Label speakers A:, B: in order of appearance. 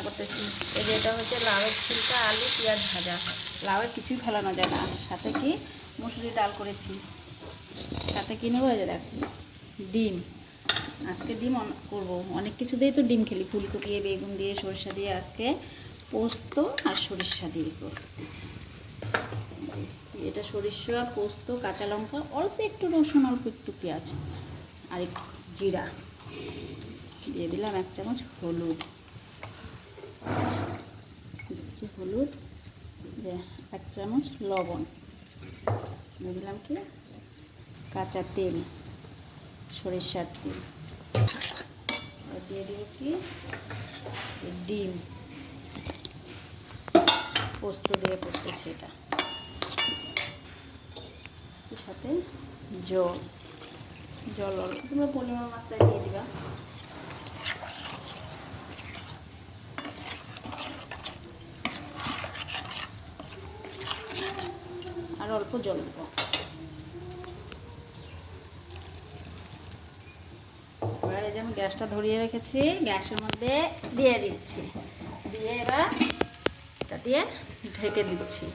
A: করতেছি। এই যে এটা হচ্ছে লাউয়ের ছিলকা, আলু, পেঁয়াজ ভাজা। লাউয়ের কিছুই ফেলানো যায় না। সাথে কি মুসুরি ডাল করেছি। সাথে কি নেবো? এই যে দেখো ডিম। আজকে ডিম করবো। অনেক কিছু দিয়ে তো ডিম খেলি, ফুলকপি দিয়ে, বেগুন দিয়ে, সরিষা দিয়ে। আজকে পোস্ত আর সরিষা দিয়ে করতেছি। এটা সরিষা, পোস্ত, কাঁচা লঙ্কা, অল্প একটু রসুন, অল্প একটু পেঁয়াজ আর একটু জিরা দিয়ে দিলাম। 1 চামচ হলুদ দিচ্ছি, হলুদ, 1 চামচ লবণ দিয়ে দিলাম। কি কাঁচা তেল, সরিষার তেল দিয়ে দিব। কি ডিম, পোস্ত দিয়ে করতেছি এটা। সাথে জল অল্প তোমরা পরিমাণ মাত্রায় দিয়ে দিবা। আর অল্প জল দেব। এবার এই যে আমি গ্যাসটা ধরিয়ে রেখেছি, গ্যাসের মধ্যে দিয়ে দিচ্ছি। দিয়ে এবার এটা দিয়ে ঢেকে দিচ্ছি।